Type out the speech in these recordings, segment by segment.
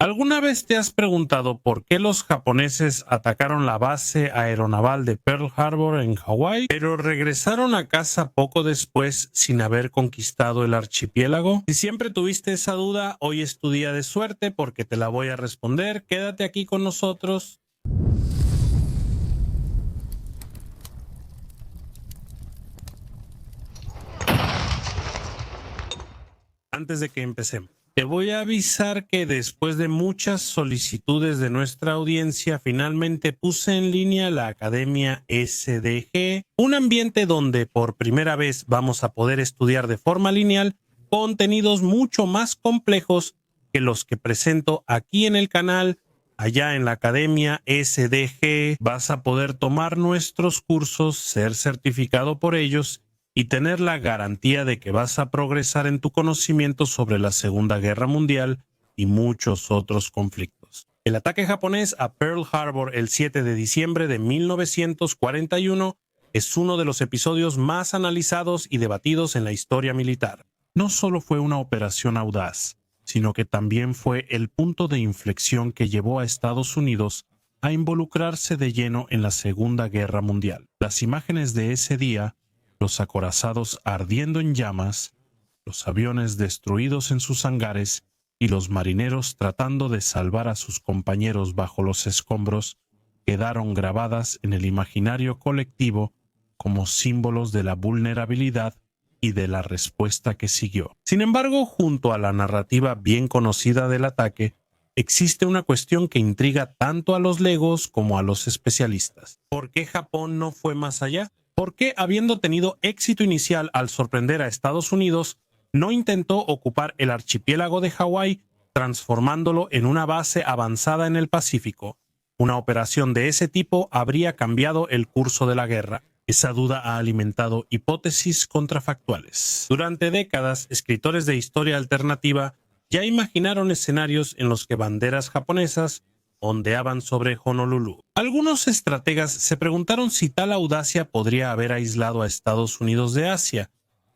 ¿Alguna vez te has preguntado por qué los japoneses atacaron la base aeronaval de Pearl Harbor en Hawái, pero regresaron a casa poco después sin haber conquistado el archipiélago? Si siempre tuviste esa duda, hoy es tu día de suerte porque te la voy a responder. Quédate aquí con nosotros. Antes de que empecemos, te voy a avisar que después de muchas solicitudes de nuestra audiencia, finalmente puse en línea la Academia SDG, un ambiente donde por primera vez vamos a poder estudiar de forma lineal contenidos mucho más complejos que los que presento aquí en el canal. Allá en la Academia SDG vas a poder tomar nuestros cursos, ser certificado por ellos y tener la garantía de que vas a progresar en tu conocimiento sobre la Segunda Guerra Mundial y muchos otros conflictos. El ataque japonés a Pearl Harbor el 7 de diciembre de 1941 es uno de los episodios más analizados y debatidos en la historia militar. No solo fue una operación audaz, sino que también fue el punto de inflexión que llevó a Estados Unidos a involucrarse de lleno en la Segunda Guerra Mundial. Las imágenes de ese día, los acorazados ardiendo en llamas, los aviones destruidos en sus hangares y los marineros tratando de salvar a sus compañeros bajo los escombros, quedaron grabadas en el imaginario colectivo como símbolos de la vulnerabilidad y de la respuesta que siguió. Sin embargo, junto a la narrativa bien conocida del ataque, existe una cuestión que intriga tanto a los legos como a los especialistas. ¿Por qué Japón no fue más allá? ¿Por qué, habiendo tenido éxito inicial al sorprender a Estados Unidos, no intentó ocupar el archipiélago de Hawái, transformándolo en una base avanzada en el Pacífico? Una operación de ese tipo habría cambiado el curso de la guerra. Esa duda ha alimentado hipótesis contrafactuales. Durante décadas, escritores de historia alternativa ya imaginaron escenarios en los que banderas japonesas ondeaban sobre Honolulu. Algunos estrategas se preguntaron si tal audacia podría haber aislado a Estados Unidos de Asia,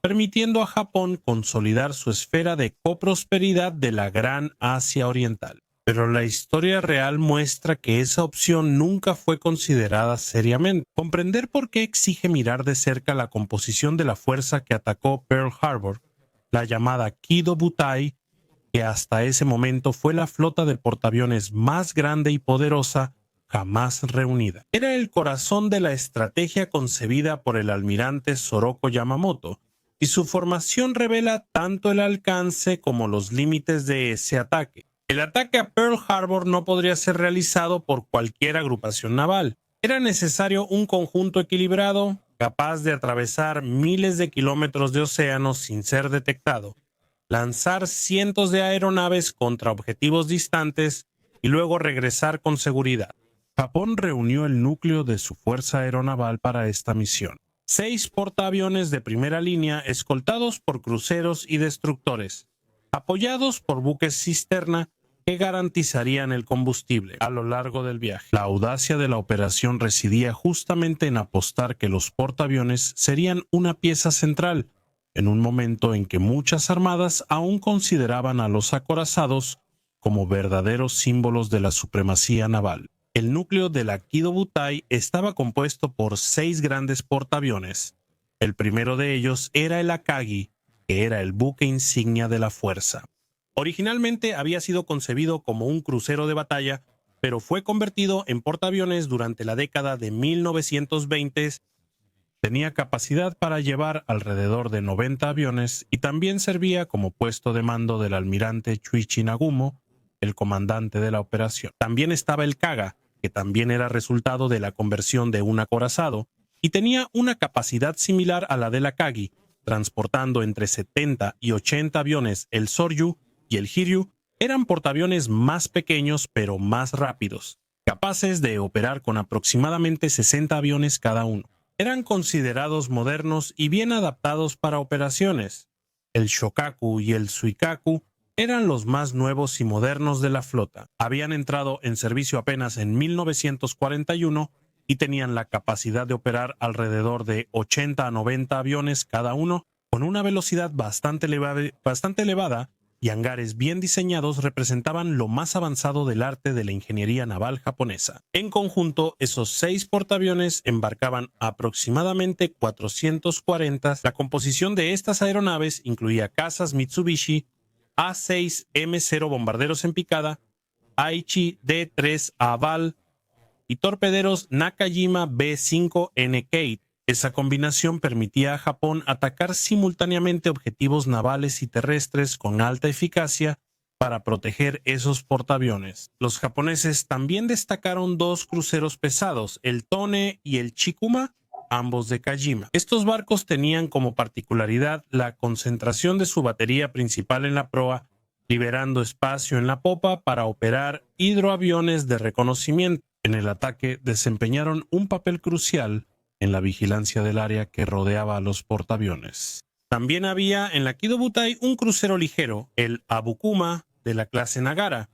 permitiendo a Japón consolidar su esfera de coprosperidad de la Gran Asia Oriental. Pero la historia real muestra que esa opción nunca fue considerada seriamente. Comprender por qué exige mirar de cerca la composición de la fuerza que atacó Pearl Harbor, la llamada Kido Butai, que hasta ese momento fue la flota de portaaviones más grande y poderosa jamás reunida. Era el corazón de la estrategia concebida por el almirante Soroko Yamamoto, y su formación revela tanto el alcance como los límites de ese ataque. El ataque a Pearl Harbor no podría ser realizado por cualquier agrupación naval. Era necesario un conjunto equilibrado, capaz de atravesar miles de kilómetros de océano sin ser detectado, lanzar cientos de aeronaves contra objetivos distantes y luego regresar con seguridad. Japón reunió el núcleo de su fuerza aeronaval para esta misión. 6 portaaviones de primera línea escoltados por cruceros y destructores, apoyados por buques cisterna que garantizarían el combustible a lo largo del viaje. La audacia de la operación residía justamente en apostar que los portaaviones serían una pieza central, en un momento en que muchas armadas aún consideraban a los acorazados como verdaderos símbolos de la supremacía naval. El núcleo de la Kido Butai estaba compuesto por 6 grandes portaaviones. El primero de ellos era el Akagi, que era el buque insignia de la fuerza. Originalmente había sido concebido como un crucero de batalla, pero fue convertido en portaaviones durante la década de 1920. Tenía capacidad para llevar alrededor de 90 aviones y también servía como puesto de mando del almirante Chuichi Nagumo, el comandante de la operación. También estaba el Kaga, que también era resultado de la conversión de un acorazado, y tenía una capacidad similar a la del Akagi, transportando entre 70 y 80 aviones. El Soryu y el Hiryu eran portaaviones más pequeños pero más rápidos, capaces de operar con aproximadamente 60 aviones cada uno. Eran considerados modernos y bien adaptados para operaciones. El Shokaku y el Suikaku eran los más nuevos y modernos de la flota. Habían entrado en servicio apenas en 1941 y tenían la capacidad de operar alrededor de 80 a 90 aviones cada uno, con una velocidad bastante elevada y hangares bien diseñados representaban lo más avanzado del arte de la ingeniería naval japonesa. En conjunto, esos 6 portaaviones embarcaban aproximadamente 440. La composición de estas aeronaves incluía cazas Mitsubishi A6M0 bombarderos en picada, Aichi D3 Aval y torpederos Nakajima B5N Kate. Esa combinación permitía a Japón atacar simultáneamente objetivos navales y terrestres con alta eficacia para proteger esos portaaviones. Los japoneses también destacaron 2 cruceros pesados, el Tone y el Chikuma, ambos de Kajima. Estos barcos tenían como particularidad la concentración de su batería principal en la proa, liberando espacio en la popa para operar hidroaviones de reconocimiento. En el ataque desempeñaron un papel crucial en la vigilancia del área que rodeaba a los portaaviones. También había en la Kido Butai un crucero ligero, el Abukuma de la clase Nagara,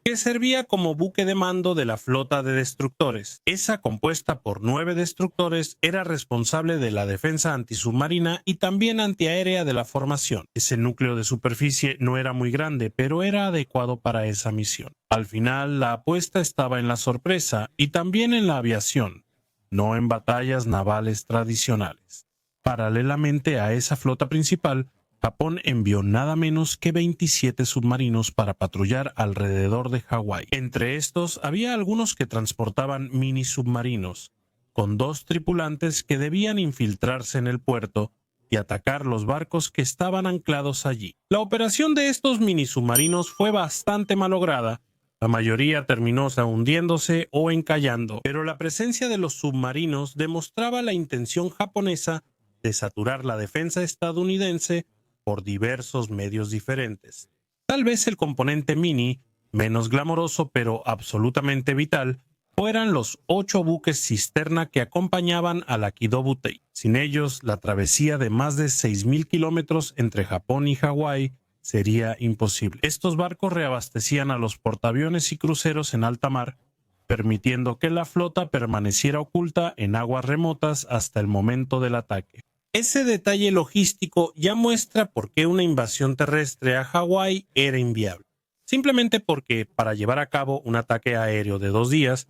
que servía como buque de mando de la flota de destructores. Esa, compuesta por 9 destructores, era responsable de la defensa antisubmarina y también antiaérea de la formación. Ese núcleo de superficie no era muy grande, pero era adecuado para esa misión. Al final, la apuesta estaba en la sorpresa y también en la aviación, no en batallas navales tradicionales. Paralelamente a esa flota principal, Japón envió nada menos que 27 submarinos para patrullar alrededor de Hawái. Entre estos había algunos que transportaban mini submarinos, con 2 tripulantes que debían infiltrarse en el puerto y atacar los barcos que estaban anclados allí. La operación de estos mini submarinos fue bastante malograda. La mayoría terminó hundiéndose o encallando, pero la presencia de los submarinos demostraba la intención japonesa de saturar la defensa estadounidense por diversos medios diferentes. Tal vez el componente mini, menos glamoroso pero absolutamente vital, fueran los 8 buques cisterna que acompañaban a la Kido Butai. Sin ellos, la travesía de más de 6.000 kilómetros entre Japón y Hawái sería imposible. Estos barcos reabastecían a los portaaviones y cruceros en alta mar, permitiendo que la flota permaneciera oculta en aguas remotas hasta el momento del ataque. Ese detalle logístico ya muestra por qué una invasión terrestre a Hawái era inviable. Simplemente porque, para llevar a cabo un ataque aéreo de 2 días,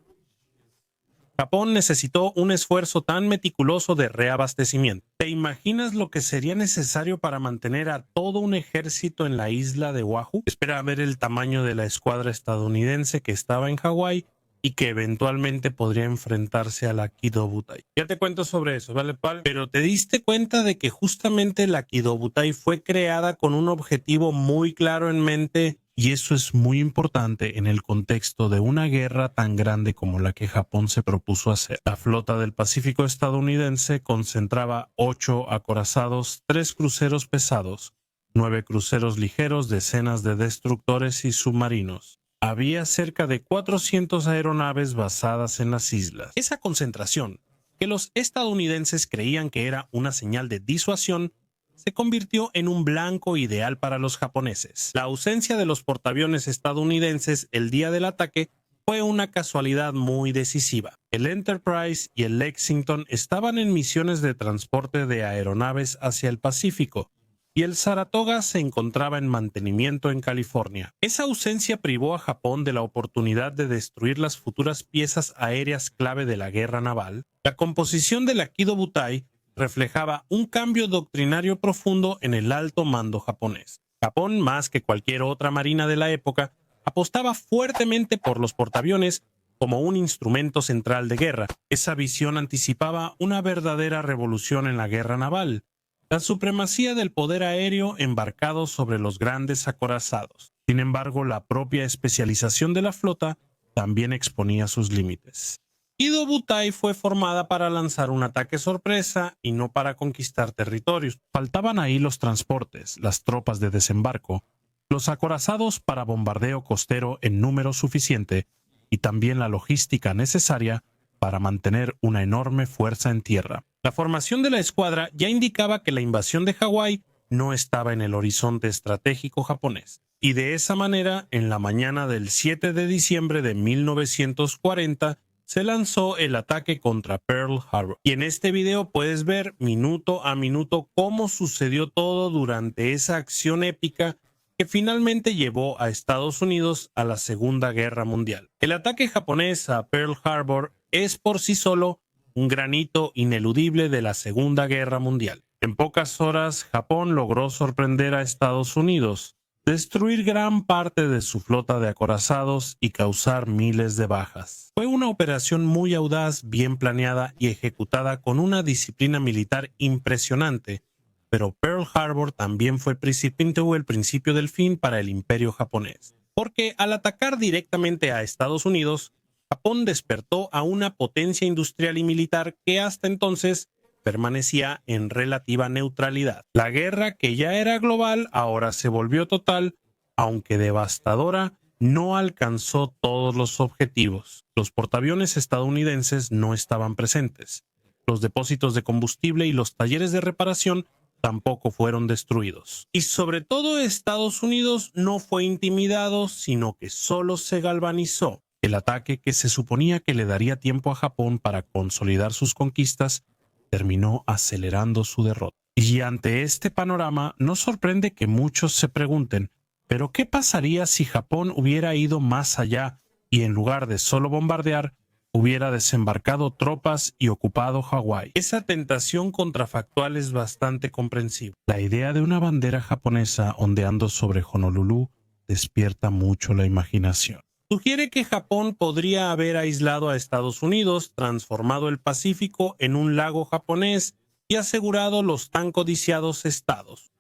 Japón necesitó un esfuerzo tan meticuloso de reabastecimiento. ¿Te imaginas lo que sería necesario para mantener a todo un ejército en la isla de Oahu? Espera a ver el tamaño de la escuadra estadounidense que estaba en Hawái y que eventualmente podría enfrentarse a la Kido Butai. Ya te cuento sobre eso, ¿vale, Pal? Pero ¿te diste cuenta de que justamente la Kido Butai fue creada con un objetivo muy claro en mente? Y eso es muy importante en el contexto de una guerra tan grande como la que Japón se propuso hacer. La flota del Pacífico estadounidense concentraba 8 acorazados, 3 cruceros pesados, 9 cruceros ligeros, decenas de destructores y submarinos. Había cerca de 400 aeronaves basadas en las islas. Esa concentración, que los estadounidenses creían que era una señal de disuasión, se convirtió en un blanco ideal para los japoneses. La ausencia de los portaaviones estadounidenses el día del ataque fue una casualidad muy decisiva. El Enterprise y el Lexington estaban en misiones de transporte de aeronaves hacia el Pacífico, y el Saratoga se encontraba en mantenimiento en California. Esa ausencia privó a Japón de la oportunidad de destruir las futuras piezas aéreas clave de la guerra naval. La composición de la Kido Butai reflejaba un cambio doctrinario profundo en el alto mando japonés. Japón, más que cualquier otra marina de la época, apostaba fuertemente por los portaaviones como un instrumento central de guerra. Esa visión anticipaba una verdadera revolución en la guerra naval, la supremacía del poder aéreo embarcado sobre los grandes acorazados. Sin embargo, la propia especialización de la flota también exponía sus límites. Kido Butai fue formada para lanzar un ataque sorpresa y no para conquistar territorios. Faltaban ahí los transportes, las tropas de desembarco, los acorazados para bombardeo costero en número suficiente y también la logística necesaria para mantener una enorme fuerza en tierra. La formación de la escuadra ya indicaba que la invasión de Hawái no estaba en el horizonte estratégico japonés. Y de esa manera, en la mañana del 7 de diciembre de 1940, se lanzó el ataque contra Pearl Harbor. Y en este video puedes ver minuto a minuto cómo sucedió todo durante esa acción épica que finalmente llevó a Estados Unidos a la Segunda Guerra Mundial. El ataque japonés a Pearl Harbor es por sí solo un gran hito ineludible de la Segunda Guerra Mundial. En pocas horas, Japón logró sorprender a Estados Unidos, destruir gran parte de su flota de acorazados y causar miles de bajas. Fue una operación muy audaz, bien planeada y ejecutada con una disciplina militar impresionante, pero Pearl Harbor también fue el principio del fin para el imperio japonés, porque al atacar directamente a Estados Unidos, Japón despertó a una potencia industrial y militar que hasta entonces permanecía en relativa neutralidad. La guerra, que ya era global, ahora se volvió total, aunque devastadora, no alcanzó todos los objetivos. Los portaaviones estadounidenses no estaban presentes. Los depósitos de combustible y los talleres de reparación tampoco fueron destruidos. Y sobre todo Estados Unidos no fue intimidado, sino que solo se galvanizó. El ataque, que se suponía que le daría tiempo a Japón para consolidar sus conquistas, terminó acelerando su derrota. Y ante este panorama, no sorprende que muchos se pregunten, ¿pero qué pasaría si Japón hubiera ido más allá y en lugar de solo bombardear, hubiera desembarcado tropas y ocupado Hawái? Esa tentación contrafactual es bastante comprensible. La idea de una bandera japonesa ondeando sobre Honolulu despierta mucho la imaginación. Sugiere que Japón podría haber aislado a Estados Unidos, transformado el Pacífico en un lago japonés y asegurado los tan codiciados estados.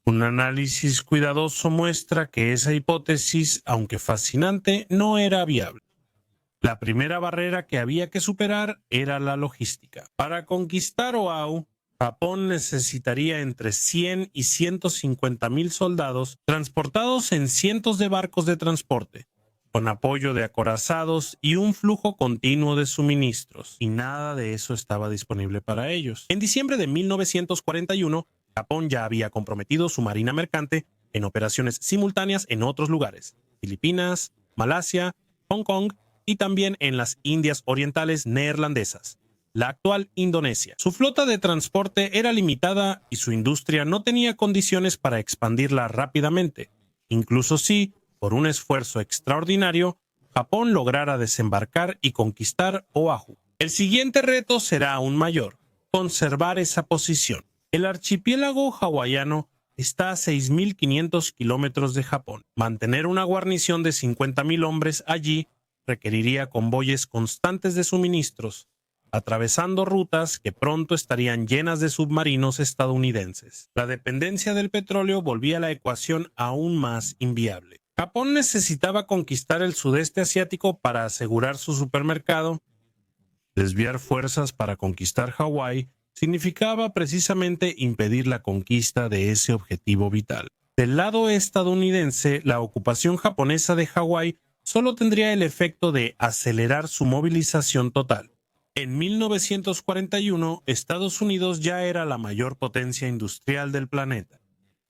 Un análisis cuidadoso muestra que esa hipótesis, aunque fascinante, no era viable. La primera barrera que había que superar era la logística. Para conquistar Oahu, Japón necesitaría entre 100 y 150,000 soldados transportados en cientos de barcos de transporte, con apoyo de acorazados y un flujo continuo de suministros, y nada de eso estaba disponible para ellos. En diciembre de 1941, Japón ya había comprometido su marina mercante en operaciones simultáneas en otros lugares: Filipinas, Malasia, Hong Kong y también en las Indias Orientales neerlandesas, la actual Indonesia. Su flota de transporte era limitada y su industria no tenía condiciones para expandirla rápidamente, incluso si, por un esfuerzo extraordinario, Japón lograra desembarcar y conquistar Oahu. El siguiente reto será aún mayor: conservar esa posición. El archipiélago hawaiano está a 6.500 kilómetros de Japón. Mantener una guarnición de 50,000 hombres allí requeriría convoyes constantes de suministros, atravesando rutas que pronto estarían llenas de submarinos estadounidenses. La dependencia del petróleo volvía la ecuación aún más inviable. Japón necesitaba conquistar el sudeste asiático para asegurar su supermercado. Desviar fuerzas para conquistar Hawái significaba precisamente impedir la conquista de ese objetivo vital. Del lado estadounidense, la ocupación japonesa de Hawái solo tendría el efecto de acelerar su movilización total. En 1941, Estados Unidos ya era la mayor potencia industrial del planeta.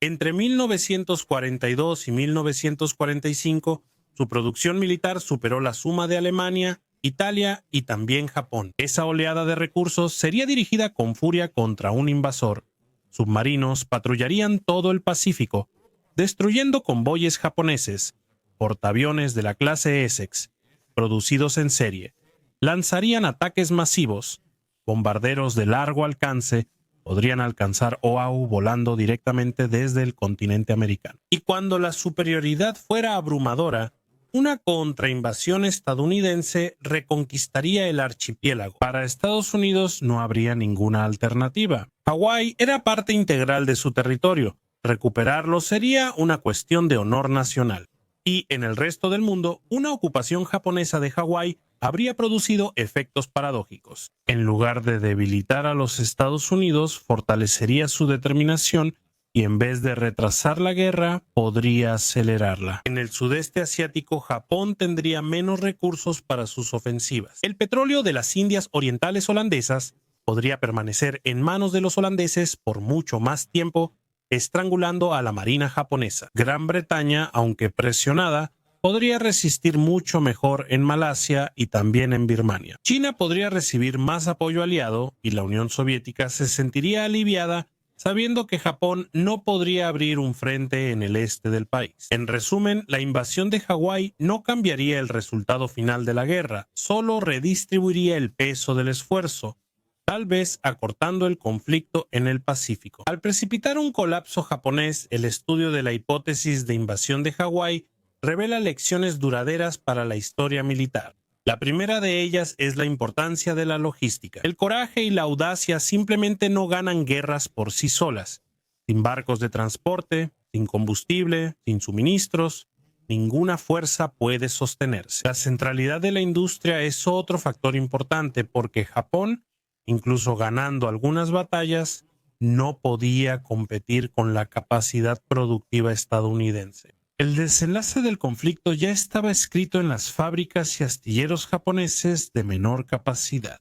Entre 1942 y 1945, su producción militar superó la suma de Alemania, Italia y también Japón. Esa oleada de recursos sería dirigida con furia contra un invasor. Submarinos patrullarían todo el Pacífico, destruyendo convoyes japoneses. Portaaviones de la clase Essex, producidos en serie, lanzarían ataques masivos. Bombarderos de largo alcance podrían alcanzar Oahu volando directamente desde el continente americano. Y cuando la superioridad fuera abrumadora, una contrainvasión estadounidense reconquistaría el archipiélago. Para Estados Unidos no habría ninguna alternativa. Hawái era parte integral de su territorio. Recuperarlo sería una cuestión de honor nacional. Y en el resto del mundo, una ocupación japonesa de Hawái habría producido efectos paradójicos. En lugar de debilitar a los Estados Unidos, fortalecería su determinación y en vez de retrasar la guerra, podría acelerarla. En el sudeste asiático, Japón tendría menos recursos para sus ofensivas. El petróleo de las Indias Orientales holandesas podría permanecer en manos de los holandeses por mucho más tiempo, estrangulando a la marina japonesa. Gran Bretaña, aunque presionada, podría resistir mucho mejor en Malasia y también en Birmania. China podría recibir más apoyo aliado y la Unión Soviética se sentiría aliviada sabiendo que Japón no podría abrir un frente en el este del país. En resumen, la invasión de Hawái no cambiaría el resultado final de la guerra, solo redistribuiría el peso del esfuerzo, tal vez acortando el conflicto en el Pacífico. Al precipitar un colapso japonés, el estudio de la hipótesis de invasión de Hawái revela lecciones duraderas para la historia militar. La primera de ellas es la importancia de la logística. El coraje y la audacia simplemente no ganan guerras por sí solas. Sin barcos de transporte, sin combustible, sin suministros, ninguna fuerza puede sostenerse. La centralidad de la industria es otro factor importante porque Japón, incluso ganando algunas batallas, no podía competir con la capacidad productiva estadounidense. El desenlace del conflicto ya estaba escrito en las fábricas y astilleros japoneses de menor capacidad.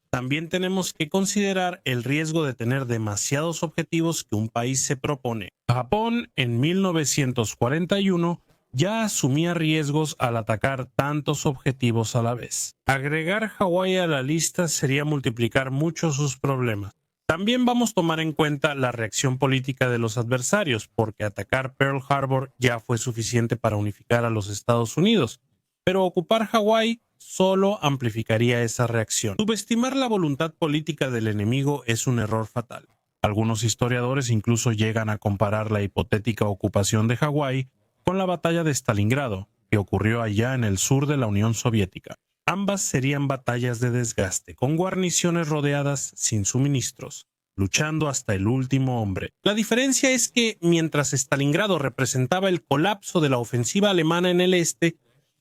También tenemos que considerar el riesgo de tener demasiados objetivos que un país se propone. Japón en 1941 ya asumía riesgos al atacar tantos objetivos a la vez. Agregar Hawái a la lista sería multiplicar mucho sus problemas. También vamos a tomar en cuenta la reacción política de los adversarios, porque atacar Pearl Harbor ya fue suficiente para unificar a los Estados Unidos, pero ocupar Hawái solo amplificaría esa reacción. Subestimar la voluntad política del enemigo es un error fatal. Algunos historiadores incluso llegan a comparar la hipotética ocupación de Hawái con la batalla de Stalingrado, que ocurrió allá en el sur de la Unión Soviética. Ambas serían batallas de desgaste, con guarniciones rodeadas sin suministros, luchando hasta el último hombre. La diferencia es que, mientras Stalingrado representaba el colapso de la ofensiva alemana en el este,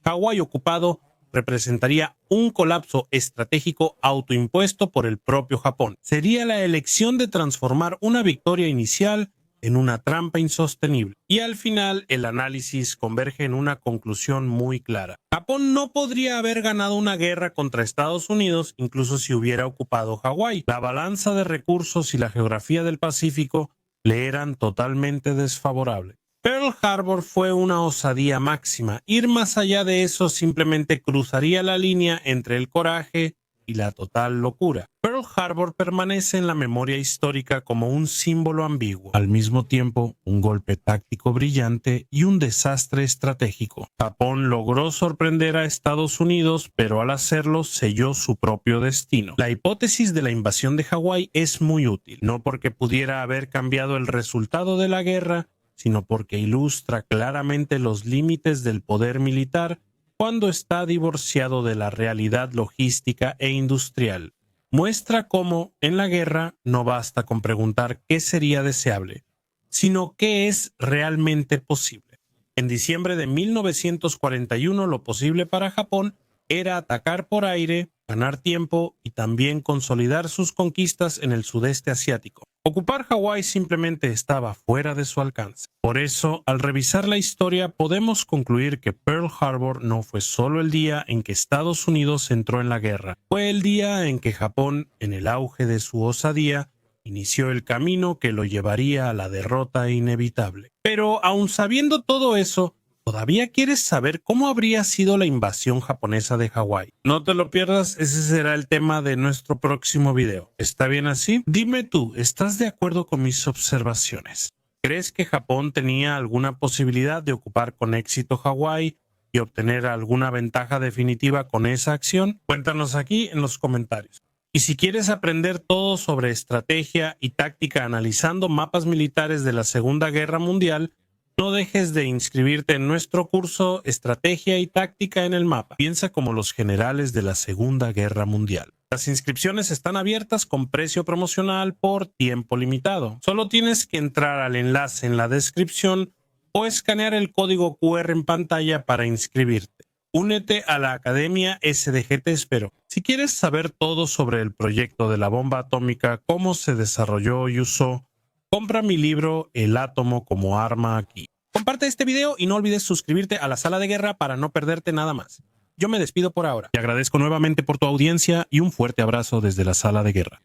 Hawái ocupado representaría un colapso estratégico autoimpuesto por el propio Japón. Sería la elección de transformar una victoria inicial en una trampa insostenible. Y al final, el análisis converge en una conclusión muy clara. Japón no podría haber ganado una guerra contra Estados Unidos incluso si hubiera ocupado Hawái. La balanza de recursos y la geografía del Pacífico le eran totalmente desfavorables. Pearl Harbor fue una osadía máxima. Ir más allá de eso simplemente cruzaría la línea entre el coraje y la total locura. Pearl Harbor permanece en la memoria histórica como un símbolo ambiguo, al mismo tiempo un golpe táctico brillante y un desastre estratégico. Japón logró sorprender a Estados Unidos, pero al hacerlo selló su propio destino. La hipótesis de la invasión de Hawái es muy útil, no porque pudiera haber cambiado el resultado de la guerra, sino porque ilustra claramente los límites del poder militar cuando está divorciado de la realidad logística e industrial. Muestra cómo, en la guerra, no basta con preguntar qué sería deseable, sino qué es realmente posible. En diciembre de 1941, lo posible para Japón era atacar por aire, ganar tiempo y también consolidar sus conquistas en el sudeste asiático. Ocupar Hawái simplemente estaba fuera de su alcance. Por eso, al revisar la historia, podemos concluir que Pearl Harbor no fue solo el día en que Estados Unidos entró en la guerra, fue el día en que Japón, en el auge de su osadía, inició el camino que lo llevaría a la derrota inevitable. Pero, aun sabiendo todo eso, ¿todavía quieres saber cómo habría sido la invasión japonesa de Hawái? No te lo pierdas, ese será el tema de nuestro próximo video. ¿Está bien así? Dime tú, ¿estás de acuerdo con mis observaciones? ¿Crees que Japón tenía alguna posibilidad de ocupar con éxito Hawái y obtener alguna ventaja definitiva con esa acción? Cuéntanos aquí en los comentarios. Y si quieres aprender todo sobre estrategia y táctica analizando mapas militares de la Segunda Guerra Mundial, no dejes de inscribirte en nuestro curso Estrategia y Táctica en el Mapa. Piensa como los generales de la Segunda Guerra Mundial. Las inscripciones están abiertas con precio promocional por tiempo limitado. Solo tienes que entrar al enlace en la descripción o escanear el código QR en pantalla para inscribirte. Únete a la Academia SDG Te Espero. Si quieres saber todo sobre el proyecto de la bomba atómica, cómo se desarrolló y usó, compra mi libro El átomo como arma aquí. Comparte este video y no olvides suscribirte a la Sala de Guerra para no perderte nada más. Yo me despido por ahora. Te agradezco nuevamente por tu audiencia y un fuerte abrazo desde la Sala de Guerra.